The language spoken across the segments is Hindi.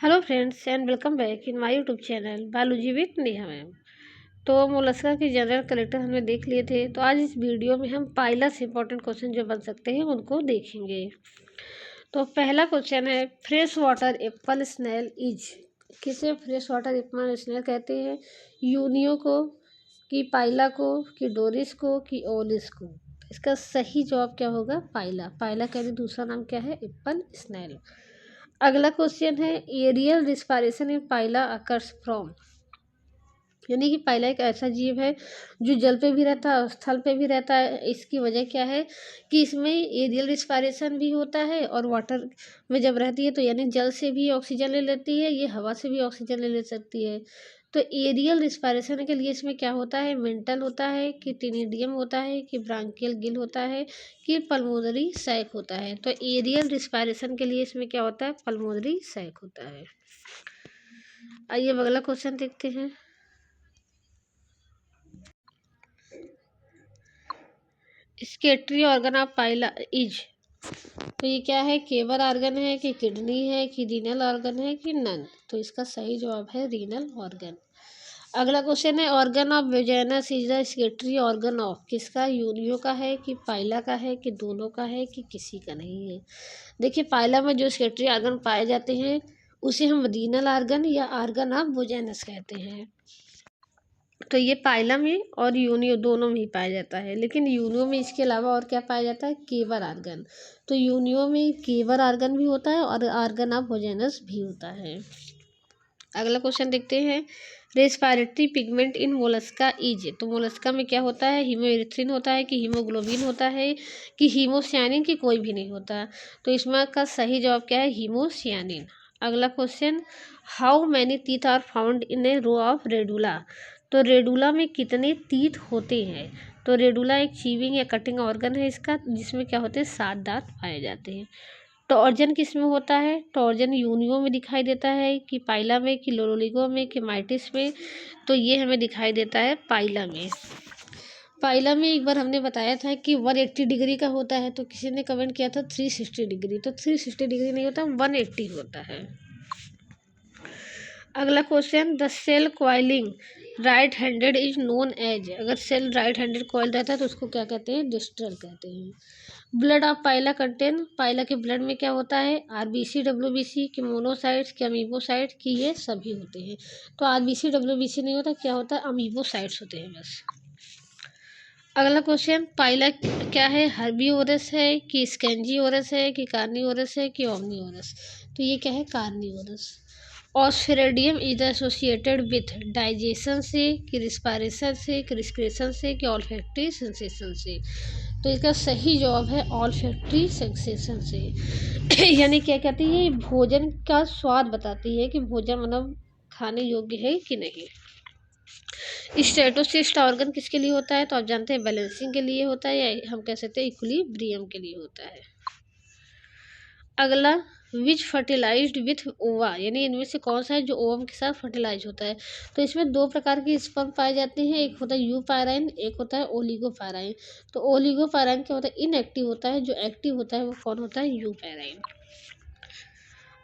Hello friends and welcome back in my YouTube channel biology with Neha ma'am. तो मोलस्का के जनरल कलेक्टर हमने देख लिए थे। तो आज इस वीडियो में हम पाइला से इंपॉर्टेंट क्वेश्चन जो बन सकते हैं उनको देखेंगे। तो पहला क्वेश्चन है, freshwater apple snail is. किसे फ्रेश वाटर एप्पल स्नेल कहते हैं? यूनियो को, कि पाइला को, कि डोरिस को, कि ओलिस को? इसका सही जवाब क्या होगा? पाइला। पाइला का भी दूसरा नाम क्या है? Apple snail. अगला क्वेश्चन है, aerial respiration in Pila occurs from. यानी कि पाइला एक ऐसा जीव है जो जल पे भी रहता है और स्थल पे भी रहता है। इसकी वजह क्या है कि इसमें एरियल रिस्पायरेशन भी होता है और वाटर में जब रहती है तो यानी जल से भी ऑक्सीजन ले लेती है, ये हवा से भी ऑक्सीजन ले सकती है। तो एरियल रिस्पायरेशन के लिए इसमें क्या होता है? मेंटल होता है, कि टिनिडियम होता है, कि ब्रांकियल गिल होता है, कि पल्मोनरी सैक होता है? तो एरियल रिस्पायरेशन के लिए इसमें क्या होता है? पल्मोनरी सैक होता है। आइए अब अगला क्वेश्चन देखते हैं। स्केटरी ऑर्गन ऑफ पाइला इज। तो ये क्या है? केवर ऑर्गन है, कि किडनी है, कि रीनल ऑर्गन है, कि नन? तो इसका सही जवाब है रीनल ऑर्गन। अगला क्वेश्चन है, organ of Bojanus is the excretory organ of. किसका? यूनियो का है, कि पाइला का है, कि दोनों का है, कि किसी का नहीं है? देखिए, पाइला में जो स्केटरी ऑर्गन पाए जाते हैं उसे हम रीनल ऑर्गन या ऑर्गन ऑफ वेजाइनस कहते हैं। तो ये पाइला में और यूनियो दोनों में ही पाया जाता है, लेकिन यूनियो में इसके अलावा और क्या पाया जाता है? केवर ऑर्गन। तो यूनियो में केवर ऑर्गन भी होता है और ऑर्गन ऑफ वेजाइनस भी होता है। अगला क्वेश्चन देखते हैं, respiratory pigment in Mollusca is. तो मोलस्का में क्या होता है? हीमोइरेथ्रिन होता है, कि हीमोग्लोबिन होता है, कि हीमोसियानिन, की कोई भी नहीं होता? तो इसमें का सही जवाब क्या है? हीमोसियानिन। अगला question, how many teeth are found in a row of radula. तो रेडुला में कितने टीथ होते हैं? तो रेडुला एक चीविंग या कटिंग ऑर्गन है इसका, जिसमें क्या होते हैं? 7 दांत पाए जाते हैं। टॉर्जन किस में होता है? टॉर्जन यूनियो में दिखाई देता है, कि पाइला में, कि लोरोलिगो में, कि माइटिस में? तो ये हमें दिखाई देता है पाइला में। पाइला में एक बार हमने बताया था कि 180 डिग्री का होता है, तो किसी ने कमेंट किया था 360 डिग्री। तो 360 डिग्री नहीं होता, 180 होता है। अगला question, the shell coiling right handed is known as. अगर सेल राइट हैंडेड कॉइल रहता है तो उसको क्या कहते हैं? डिस्टल कहते हैं। Blood of Pila contain. Pila के ब्लड में क्या होता है? आरबीसी, डब्ल्यूबीसी, कि मोनोसाइट्स, कि अमीबोसाइट्स, कि ये सभी होते हैं? तो आरबीसी डब्ल्यूबीसी नहीं होता, क्या होता है? अमीबोसाइट्स होते हैं बस। अगला क्वेश्चन, पाइला क्या है? हर्बीवोरस है, कि स्कैंजीवोरस है, कि कार्निवोरस है, कि ओमनीवोरस? तो ये क्या है? Carnivorous. Osphradium is associated with digestion से, कि रिस्पायरेशन से, कि रिस्क्रेशन से, कि ऑल्फैक्टरी सेंसेशन से? तो इसका सही जवाब है ऑल्फैक्टरी सेंसेशन से। यानी क्या कहती है? ये भोजन का स्वाद बताती है कि भोजन मतलब खाने योग्य है कि नहीं। स्टेटोसिस्ट ऑर्गन किसके लिए होता है? तो आप जानते हैं बैलेंसिंग के लिए होता है, या हम कह सकते हैं इक्विलिब्रियम के लिए होता है। अगला, विच फर्टिलाइज्ड विथ ओवा। यानी इनमें से कौन सा है जो ओवम के साथ फर्टिलाइज होता है? तो इसमें 2 प्रकार के स्पर्म पाए जाते हैं, एक होता है यूपैराइन, एक होता है ओलिगोपैराइन। तो ओलिगोपैराइन क्या होता है? इनएक्टिव होता है, जो एक्टिव होता है वो कौन होता है? यूपैराइन।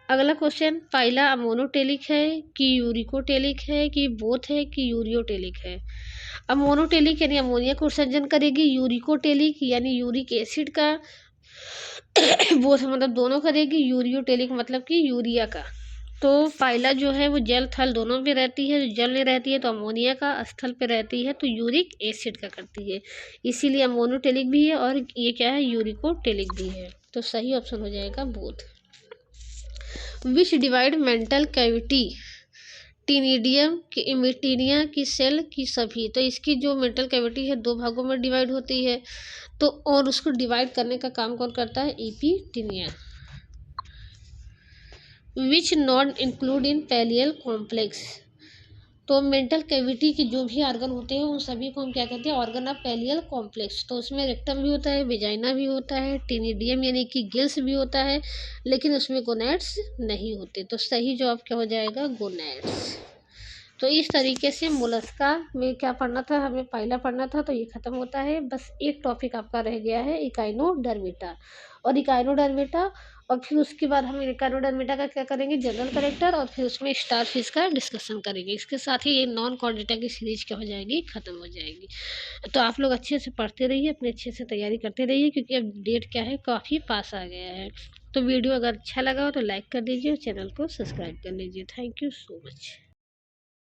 अगला क्वेश्चन, पाइला अमोनोटेलिक है, कि यूरिकोटेलिक है, कि बोथ है, कि यूरियोटेलिक है? अमोनोटेलिक यानी अमोनिया को उत्सर्जन करेगी, यूरिकोटेलिक यानी यूरिक एसिड का बोथ मतलब दोनों करेगी, यूरियोटेलिक मतलब कि यूरिया का। तो पाइला जो है वो जल थल दोनों पे रहती है। जल में रहती है तो अमोनिया का, स्थल पे रहती है तो यूरिक एसिड का करती है, इसीलिए अमोनोटेलिक भी है और ये क्या है? यूरिकोटेलिक भी है। तो सही ऑप्शन हो जाएगा बोथ। विच डिवाइड मेंटल कैविटी, टीनिडियम, की इमिटीनिया, की सेल, की सभी? तो इसकी जो मेंटल कैविटी है 2 भागों में डिवाइड होती है। तो और उसको डिवाइड करने का काम कौन करता है? इपिटीनिया। Which not include in pallial complex. तो मेंटल कैविटी के जो भी ऑर्गन होते हैं उन सभी को हम क्या कहते हैं? Organ of pallial complex. तो उसमें रेक्टम भी होता है, वेजाइना भी होता है, टीनिडियम यानी कि गिल्स भी होता है, लेकिन उसमें गोनैड्स नहीं होते। तो सही जवाब क्या हो जाएगा? गोनैड्स। तो इस तरीके से मोलस्का में क्या पढ़ना था? हमें पाइला पढ़ना था, तो ये खत्म होता है। बस एक टॉपिक आपका रह गया है, इकाइनोडर्मिटा। और इकाइनोडर्मिटा और फिर उसके बाद हम एकानोडर्मिटा का क्या करेंगे, जनरल करेक्टर, और फिर उसमें स्टार फिश का डिस्कशन करेंगे। इसके साथ ही ये नॉन कॉर्डेटा की सीरीज क्या हो जाएगी, ख़त्म हो जाएगी। तो आप लोग अच्छे से पढ़ते रहिए, अपने अच्छे से तैयारी करते रहिए, क्योंकि अब डेट क्या है, काफ़ी पास आ गया है। तो वीडियो अगर अच्छा लगा हो तो लाइक कर दीजिए और चैनल को सब्सक्राइब कर लीजिए। Thank you so much.